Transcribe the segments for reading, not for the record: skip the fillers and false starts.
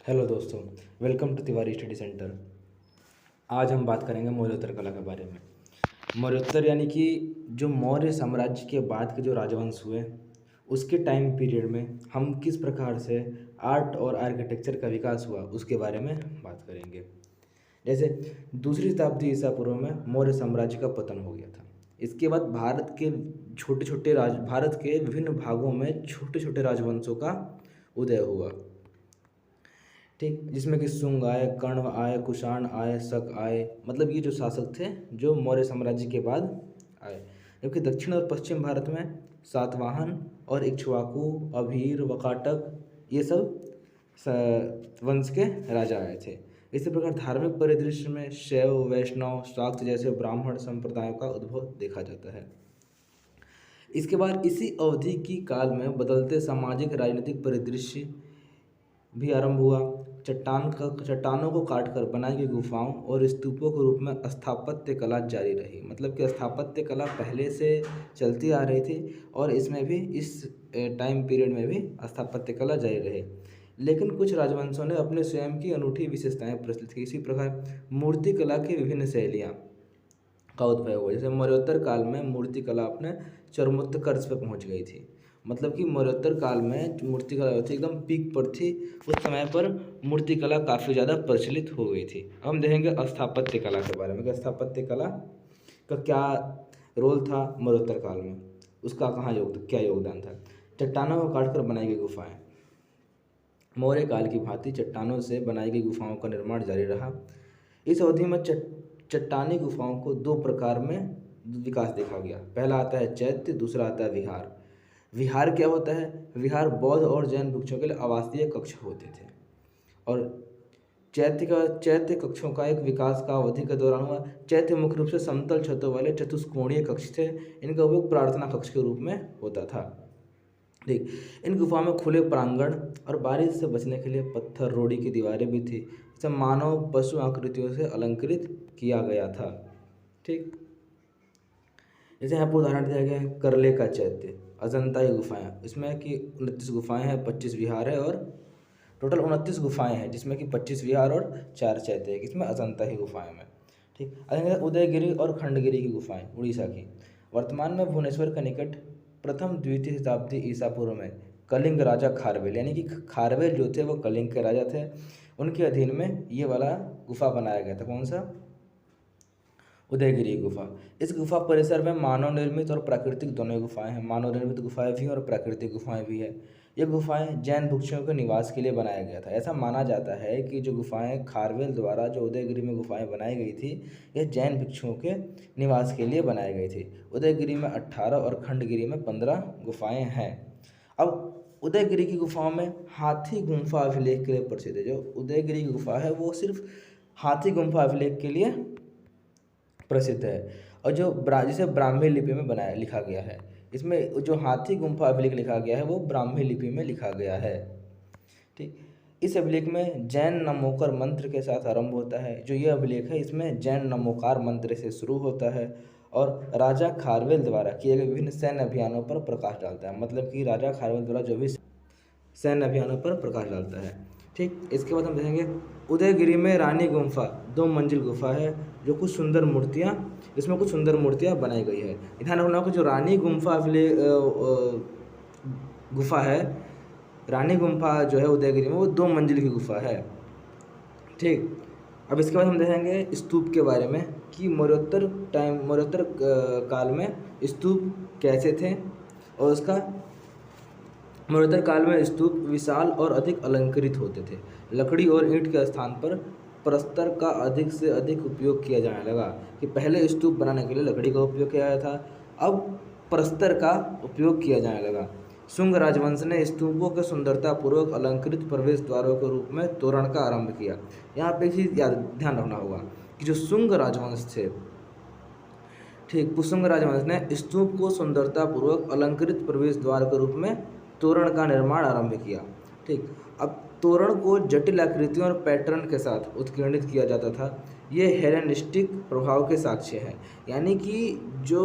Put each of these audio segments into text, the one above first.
Hello दोस्तों, welcome to Tiwari study centre. आज हम बात करेंगे मौर्योत्तर कला के बारे में। मौर्योत्तर यानी कि जो मौर्य साम्राज्य के बाद के जो राजवंश हुए, उसके टाइम पीरियड में हम किस प्रकार से आर्ट और आर्किटेक्चर का विकास हुआ उसके बारे में बात करेंगे। जैसे दूसरी शताब्दी ईसा पूर्व में मौर्य साम्राज्य का पतन हो गया था। इसके बाद भारत के विभिन्न भागों में छोटे छोटे राजवंशों का उदय हुआ। ठीक, जिसमें कि शुंग आए, कण्व आए, कुषाण आए, शक आए, मतलब ये जो शासक थे जो मौर्य साम्राज्य के बाद आए। जबकि दक्षिण और पश्चिम भारत में सातवाहन और इक्ष्वाकु, अभीर, वकाटक ये सब वंश के राजा आए थे। इसी प्रकार धार्मिक परिदृश्य में शैव, वैष्णव, शाक्त जैसे ब्राह्मण संप्रदायों का उद्भव देखा जाता है। इसके बाद इसी अवधि की काल में बदलते सामाजिक राजनीतिक परिदृश्य भी आरंभ हुआ। चट्टानों को काटकर बनाई गई गुफाओं और स्तूपों के रूप में स्थापत्य कला जारी रही। मतलब कि स्थापत्य कला पहले से चलती आ रही थी और इसमें भी इस टाइम पीरियड में भी स्थापत्य कला जारी रही। लेकिन कुछ राजवंशों ने अपने स्वयं की अनूठी विशेषताएं प्रस्तुत की। इसी प्रकार मूर्ति कला की विभिन्न शैलियाँ का उद्भव हुआ। जैसे मौर्योत्तर काल में मूर्ति कला अपने चरमोत्कर्ष पर पहुँच गई थी। मतलब कि मौर्योत्तर काल में मूर्ति कला थी एकदम पीक पर थी। उस समय पर मूर्ति कला काफ़ी ज़्यादा प्रचलित हो गई थी। अब हम देखेंगे स्थापत्य कला के बारे में कि स्थापत्य कला का क्या रोल था मौर्योत्तर काल में, उसका क्या योगदान था। चट्टानों को काटकर बनाई गई गुफाएं। मौर्य काल की भांति चट्टानों से बनाई गई गुफाओं का निर्माण जारी रहा। इस अवधि में चट्टानी गुफाओं को दो प्रकार में विकास देखा गया। पहला आता है चैत्य, दूसरा आता है विहार। विहार क्या होता है? विहार बौद्ध और जैन भिक्षुओं के लिए आवासीय कक्ष होते थे। और चैत्य कक्षों का एक विकास का अवधि के दौरान हुआ। चैत्य मुख्य रूप से समतल छतों वाले चतुष्कोणीय कक्ष थे। इनका उपयोग प्रार्थना कक्ष के रूप में होता था। ठीक, इन गुफाओं में खुले प्रांगण और बारिश से बचने के लिए पत्थर रोड़ी की दीवारें भी थी। इसे मानव पशु आकृतियों से अलंकृत किया गया था। ठीक, जैसे यहाँ पर उदाहरण दिया गया है करले का चैत्य, अजंता की गुफाएं। इसमें कि 29 गुफाएं हैं, 25 विहार है और टोटल 29 गुफाएं हैं, जिसमें कि 25 विहार और 4 चैत्य है। इसमें अजंता की गुफाएं में। ठीक, उदयगिरी और खंडगिरी की गुफाएं उड़ीसा की। वर्तमान में भुवनेश्वर के निकट प्रथम द्वितीय शताब्दी ईसा पूर्व में कलिंग राजा खारवेल, यानी कि खारवेल जो थे वो कलिंग के राजा थे, उनके अधीन में ये वाला गुफा बनाया गया था। कौन सा? उदयगिरी गुफा। इस गुफा परिसर में मानव निर्मित और प्राकृतिक दोनों गुफाएं हैं। मानव निर्मित गुफाएं भी हैं और प्राकृतिक गुफाएं भी है। ये गुफाएं जैन भिक्षुओं के निवास के लिए बनाया गया था। ऐसा माना जाता है कि जो गुफाएं खारवेल द्वारा जो उदयगिरी में गुफाएं बनाई गई थी, यह जैन भिक्षुओं के निवास के लिए बनाई गई थी। उदयगिरी में 18 और खंडगिरी में 15 गुफाएं हैं। अब उदयगिरी की गुफाओं में हाथी गुम्फा अभिलेख के लिए प्रसिद्ध है। जो उदयगिरी की गुफा है वो सिर्फ हाथी गुम्फा अभिलेख के लिए प्रसिद्ध है और जिसे ब्राह्मी लिपि में लिखा गया है। इसमें जो हाथी गुम्फा अभिलेख लिखा गया है वो ब्राह्मी लिपि में लिखा गया है। ठीक, इस अभिलेख में जैन नमोकार मंत्र के साथ आरंभ होता है। जो ये अभिलेख है इसमें जैन नमोकार मंत्र से शुरू होता है और राजा खारवेल द्वारा किए गए विभिन्न सैन्य अभियानों पर प्रकाश डालता है। मतलब कि राजा खारवेल द्वारा जो भी सैन्य अभियानों पर प्रकाश डालता है। ठीक, इसके बाद हम देखेंगे उदयगिरी में रानी गुम्फा 2 मंजिल गुफा है जो कुछ सुंदर मूर्तियाँ इसमें कुछ सुंदर मूर्तियाँ बनाई गई है। ध्यान रखना कि जो रानी गुम्फा गुफा है, रानी गुम्फा जो है उदयगिरी में वो 2 मंजिल की गुफा है। ठीक, अब इसके बाद हम देखेंगे स्तूप के बारे में कि मौर्योत्तर काल में स्तूप कैसे थे और उसका मौर्योत्तर काल में स्तूप विशाल और अधिक अलंकृत होते थे। लकड़ी और ईंट के स्थान पर प्रस्तर का अधिक से अधिक उपयोग किया जाने लगा। कि पहले स्तूप बनाने के लिए लकड़ी का उपयोग किया जाता था, अब प्रस्तर का उपयोग किया जाने लगा। शुंग राजवंश ने स्तूपों के सुंदरतापूर्वक अलंकृत प्रवेश द्वारों के रूप में तोरण का आरंभ किया। यहाँ पे एक चीज़ ध्यान रखना होगा कि जो शुंग राजवंश थे, ठीक, शुंग राजवंश ने स्तूप को सुंदरतापूर्वक अलंकृत प्रवेश द्वार के रूप में तोरण का निर्माण आरंभ किया। ठीक, अब तोरण को जटिल आकृतियों और पैटर्न के साथ उत्कीर्णित किया जाता था। ये हेलेनिस्टिक प्रभाव के साक्ष्य हैं। यानी कि जो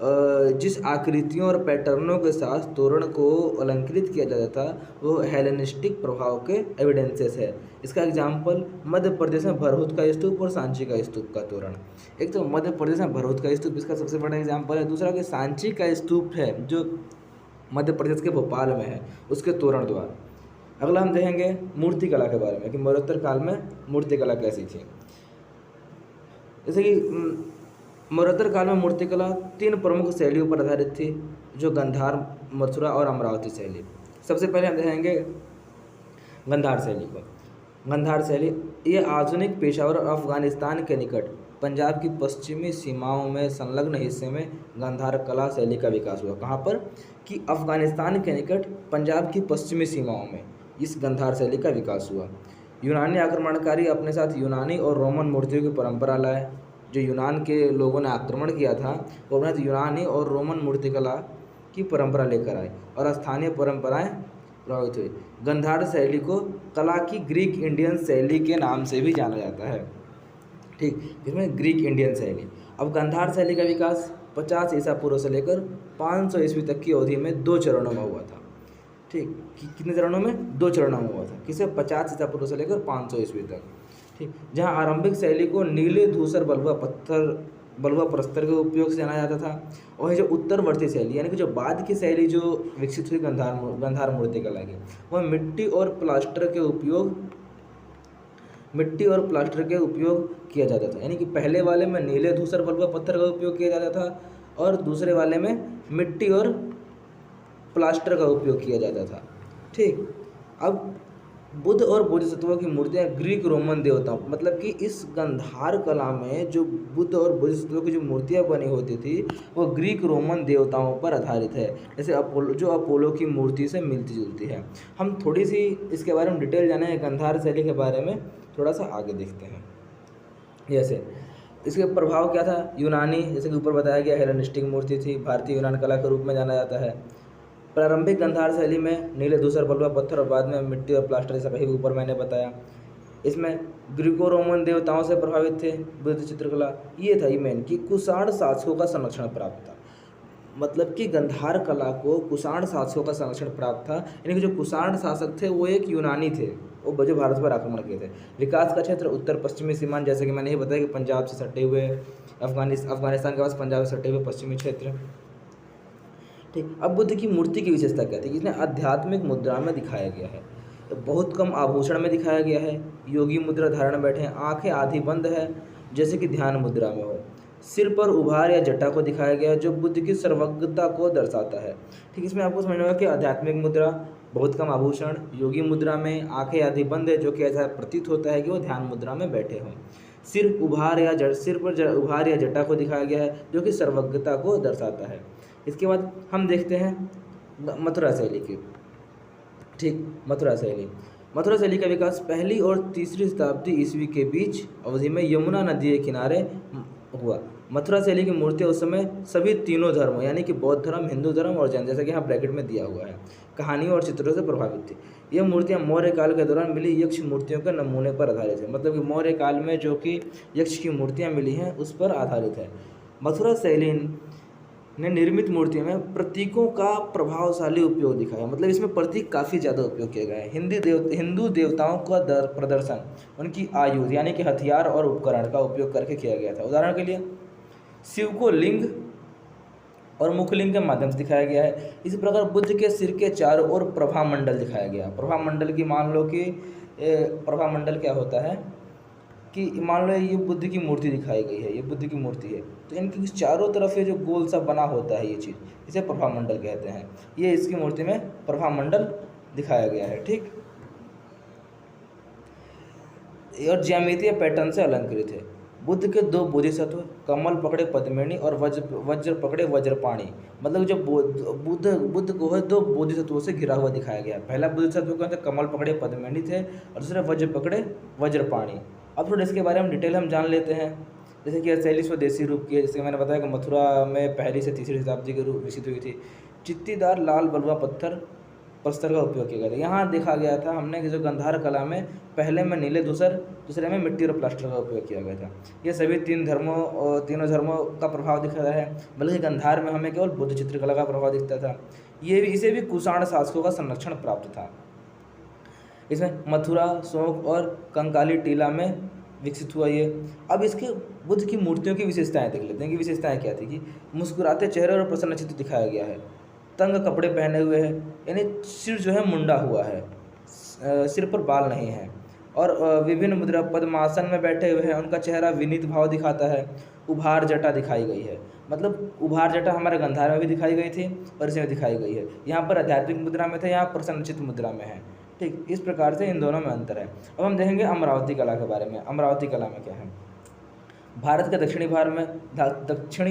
जिस आकृतियों और पैटर्नों के साथ तोरण को अलंकृत किया जाता था वो हेलेनिस्टिक प्रभाव के एविडेंसेस है। इसका एग्जाम्पल मध्य प्रदेश में भरहुत का स्तूप और सांची का स्तूप का तोरण। एक तो मध्य प्रदेश में भरहुत का स्तूप इसका सबसे बड़ा एग्जाम्पल है। दूसरा कि सांची का स्तूप है जो मध्य प्रदेश के भोपाल में है, उसके तोरण द्वार। अगला हम देखेंगे मूर्ति कला के बारे में कि मरणोत्तर काल में मूर्ति कला कैसी थी। जैसे कि मरणोत्तर काल में मूर्ति कला 3 प्रमुख शैलियों पर आधारित थी, जो गंधार, मथुरा और अमरावती शैली। सबसे पहले हम देखेंगे गंधार शैली को। गंधार शैली ये आधुनिक पेशावर और अफगानिस्तान के निकट पंजाब की पश्चिमी सीमाओं में संलग्न हिस्से में गंधार कला शैली का विकास हुआ। कहाँ पर? कि अफगानिस्तान के निकट पंजाब की पश्चिमी सीमाओं में इस गंधार शैली का विकास हुआ। यूनानी आक्रमणकारी अपने साथ यूनानी और रोमन मूर्तियों की परंपरा लाए। जो यूनान के लोगों ने आक्रमण किया था वो अपने साथ यूनानी और रोमन मूर्तिकला की परंपरा लेकर आए और स्थानीय परंपराएं प्रभावित हुई। गंधार शैली को कला की ग्रीक इंडियन शैली के नाम से भी जाना जाता है। ठीक, जिसमें ग्रीक इंडियन शैली। अब गंधार शैली का विकास 50 ईसा पूर्व से लेकर 500 ईस्वी तक की अवधि में 2 चरणों में हुआ था। ठीक, कितने चरणों में? 2 चरणों में हुआ था। किसे? 50 ईसा पूर्व से लेकर 500 ईस्वी तक। ठीक, जहाँ आरंभिक शैली को नीले धूसर बलुआ प्रस्तर के उपयोग से जाना जाता था। और जो उत्तरवर्ती शैली यानी कि जो बाद की शैली जो विकसित हुई गंधार मूर्तिकला की, वह मिट्टी और प्लास्टर के उपयोग किया जाता था। यानी कि पहले वाले में नीले धूसर बलुआ पत्थर का उपयोग किया जाता था और दूसरे वाले में मिट्टी और प्लास्टर का उपयोग किया जाता था। ठीक, अब बुद्ध और बोधिसत्वों की मूर्तियाँ ग्रीक रोमन देवताओं, मतलब कि इस गंधार कला में जो बुद्ध और बोधिसत्वों की जो मूर्तियाँ बनी होती थी वो ग्रीक रोमन देवताओं पर आधारित है। जैसे अपोलो की मूर्ति से मिलती जुलती है। हम थोड़ी सी इसके बारे में डिटेल जाने हैं गंधार शैली के बारे में, थोड़ा सा आगे देखते हैं। जैसे इसके प्रभाव क्या था? यूनानी, जैसे कि ऊपर बताया गया, हेलेनिस्टिक मूर्ति थी, भारतीय यूनान कला के रूप में जाना जाता है। प्रारंभिक गंधार शैली में नीले धूसर बलुआ पत्थर और बाद में मिट्टी और प्लास्टर, जैसा कहीं ऊपर मैंने बताया। इसमें ग्रीको रोमन देवताओं से प्रभावित थे बुद्ध चित्रकला। ये था मेन कि कुषाण शासकों का संरक्षण प्राप्त था। मतलब कि गंधार कला को कुषाण शासकों का संरक्षण प्राप्त था। यानी कि जो कुषाण शासक थे वो एक यूनानी थे, वो जो भारत पर आक्रमण किए थे। विकास का क्षेत्र उत्तर पश्चिमी सीमांत, जैसे कि मैंने ये बताया कि पंजाब से सटे हुए, अफगानिस्तान के पास पंजाब से सटे हुए पश्चिमी क्षेत्र। ठीक, अब बुद्ध की मूर्ति की विशेषता क्या थी? इसने आध्यात्मिक मुद्रा में दिखाया गया है, बहुत कम आभूषण में दिखाया गया है, योगी मुद्रा धारण बैठे हैं, आंखें आधी बंद है जैसे कि ध्यान मुद्रा में हो, सिर पर उभार या जटा को दिखाया गया जो बुद्ध की सर्वज्ञता को दर्शाता है। ठीक, इसमें आपको समझना होगा कि आध्यात्मिक मुद्रा, बहुत कम आभूषण, योगी मुद्रा में, आंखें आधी बंद है, जो कि ऐसा प्रतीत होता है कि वो ध्यान मुद्रा में बैठे हों। सिर पर उभार या जटा को दिखाया गया है जो कि सर्वज्ञता को दर्शाता है। इसके बाद हम देखते हैं मथुरा शैली की। ठीक, मथुरा शैली का विकास 1ली और 3री शताब्दी ईस्वी के बीच अवधि में यमुना नदी के किनारे हुआ। मथुरा शैली की मूर्तियाँ उस समय सभी तीनों धर्मों यानी कि बौद्ध धर्म, हिंदू धर्म और जैन, जैसा कि यहाँ ब्रैकेट में दिया हुआ है, कहानियों और चित्रों से प्रभावित थी। यह मूर्तियाँ मौर्य काल के दौरान मिली यक्ष मूर्तियों के नमूने पर आधारित है। मतलब कि मौर्य काल में जो कि यक्ष की मूर्तियाँ मिली हैं उस पर आधारित है। मथुरा शैली ने निर्मित मूर्तियों में प्रतीकों का प्रभावशाली उपयोग दिखाया। मतलब इसमें प्रतीक काफ़ी ज़्यादा उपयोग किए गए हैं। हिंदू देवताओं का प्रदर्शन उनकी आयुध यानी कि हथियार और उपकरण का उपयोग करके किया गया था। उदाहरण के लिए शिव को लिंग और मुखलिंग के माध्यम से दिखाया गया है। इसी प्रकार बुद्ध के सिर के चारों ओर प्रभामंडल दिखाया गया। प्रभामंडल की मान लो कि प्रभामंडल क्या होता है कि मान लो ये बुद्ध की मूर्ति दिखाई गई है, ये बुद्ध की मूर्ति है, तो इनकी चारों तरफ ये जो गोल सा बना होता है ये चीज़, इसे प्रभामंडल कहते हैं। ये इसकी मूर्ति में प्रभामंडल दिखाया गया है। ठीक, और ज्यामितीय पैटर्न से अलंकृत है। बुद्ध के 2 बोधिसत्व, कमल पकड़े पद्मिनी और वज्र पकड़े वज्रपाणी। मतलब जो बुद्ध को है 2 बोधिसत्वों से घिरा हुआ दिखाया गया। पहला बोधिसत्व कौन था? कमल पकड़े पद्मिनी थे और दूसरा वज्र पकड़े वज्रपाणी। अब थोड़ा इसके बारे में डिटेल हम जान लेते हैं। जैसे कि शैली स्वदेशी रूप की है, जैसे मैंने बताया कि मथुरा में 1ली से 3री शताब्दी के रूप विकसित हुई थी। चित्तीदार लाल बलुआ पत्थर प्रस्तर का उपयोग किया गया था। यहाँ देखा गया था हमने कि जो गंधार कला में पहले में नीले दूसरे में मिट्टी और प्लास्टर का उपयोग किया गया था। ये सभी तीनों धर्मों का प्रभाव दिख रहा है, बल्कि गंधार में हमें केवल बुद्ध चित्रकला का प्रभाव दिखता था। इसे भी कुषाण शासकों का संरक्षण प्राप्त था। इसमें मथुरा, शोक और कंकाली टीला में विकसित हुआ ये। अब इसके बुद्ध की मूर्तियों की विशेषताएं देख लेते हैं कि विशेषताएं क्या थी। कि मुस्कुराते चेहरे और प्रसन्न चित्र दिखाया गया है, तंग कपड़े पहने हुए हैं, यानी सिर जो है मुंडा हुआ है, सिर पर बाल नहीं है, और विभिन्न मुद्रा पद्मासन में बैठे हुए हैं, उनका चेहरा विनीत भाव दिखाता है। उभार जटा दिखाई गई है, मतलब उभार जटा हमारे गंधार में भी दिखाई गई थी और इसमें दिखाई गई है। यहाँ पर आध्यात्मिक मुद्रा में था, यहाँ प्रसन्नचित्त मुद्रा में है। ठीक, इस प्रकार से इन दोनों में अंतर है। अब हम देखेंगे अमरावती कला के बारे में। अमरावती कला में क्या है, भारत के दक्षिणी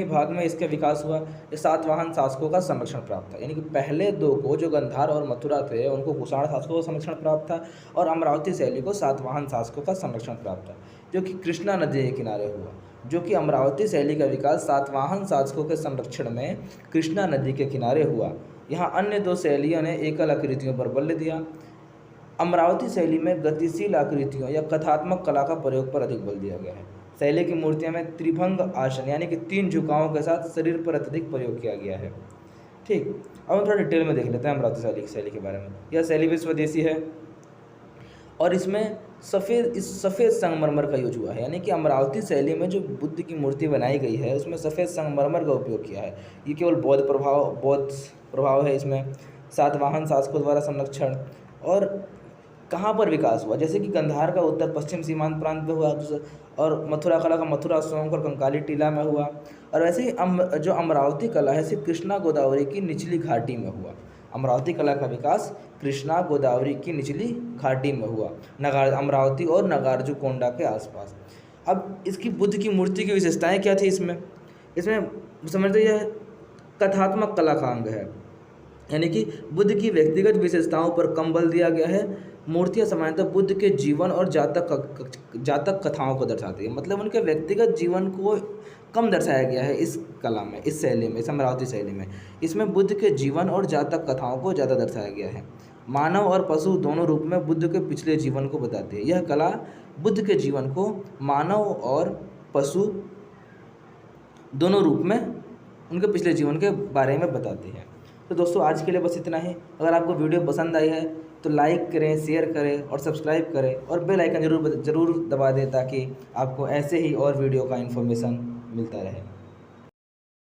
भाग में इसका विकास हुआ। ये सातवाहन शासकों का संरक्षण प्राप्त था, यानी कि पहले दो को जो गंधार और मथुरा थे उनको कुषाण शासकों का संरक्षण प्राप्त था, और अमरावती शैली को सातवाहन शासकों का संरक्षण प्राप्त था, जो कि कृष्णा नदी के किनारे हुआ। जो कि अमरावती शैली का विकास सातवाहन शासकों के संरक्षण में कृष्णा नदी के किनारे हुआ। यहाँ अन्य दो शैलियों ने एकल आकृतियों पर बल दिया। अमरावती शैली में गतिशील आकृतियों या कथात्मक कला का प्रयोग पर अधिक बल दिया गया है। शैली की मूर्तियों में त्रिभंग आसन यानी कि 3 झुकावों के साथ शरीर पर अत्यधिक प्रयोग किया गया है। ठीक, अब हम थोड़ा डिटेल में देख लेते हैं अमरावती शैली के बारे में। यह शैली भी स्वदेशी है और इसमें सफ़ेद संगमरमर का यूज हुआ है, यानी कि अमरावती शैली में जो बुद्ध की मूर्ति बनाई गई है उसमें सफ़ेद संगमरमर का उपयोग किया है। ये केवल बौद्ध प्रभाव है इसमें। सातवाहन शासकों द्वारा संरक्षण और कहाँ पर विकास हुआ, जैसे कि गंधार का उत्तर पश्चिम सीमांत प्रांत में हुआ, और मथुरा कला का मथुरा, शोक और कंकाली टीला में हुआ। और वैसे ही जो अमरावती कला है सिर्फ कृष्णा गोदावरी की निचली घाटी में हुआ। अमरावती कला का विकास कृष्णा गोदावरी की निचली घाटी में हुआ, अमरावती और नागार्जुनकोंडा के आसपास। अब इसकी बुद्ध की मूर्ति की विशेषताएं क्या थी इसमें समझते, यह कथात्मक कला का अंग है, यानी कि बुद्ध की व्यक्तिगत विशेषताओं पर कम बल दिया गया है। मूर्तियाँ सामान्यतः बुद्ध के जीवन और जातक कथाओं को दर्शाती है, मतलब उनके व्यक्तिगत जीवन को कम दर्शाया गया है इस कला में, इस शैली में, इस अमरावती शैली में। इसमें बुद्ध के जीवन और जातक कथाओं को ज़्यादा दर्शाया गया है। मानव और पशु दोनों रूप में बुद्ध के पिछले जीवन को बताती है। यह कला बुद्ध के जीवन को मानव और पशु दोनों रूप में उनके पिछले जीवन के बारे में बताती है। तो दोस्तों आज के लिए बस इतना ही। अगर आपको वीडियो पसंद आई है तो लाइक करें, शेयर करें और सब्सक्राइब करें, और बेल आइकन ज़रूर दबा दें ताकि आपको ऐसे ही और वीडियो का इन्फॉर्मेशन मिलता रहे।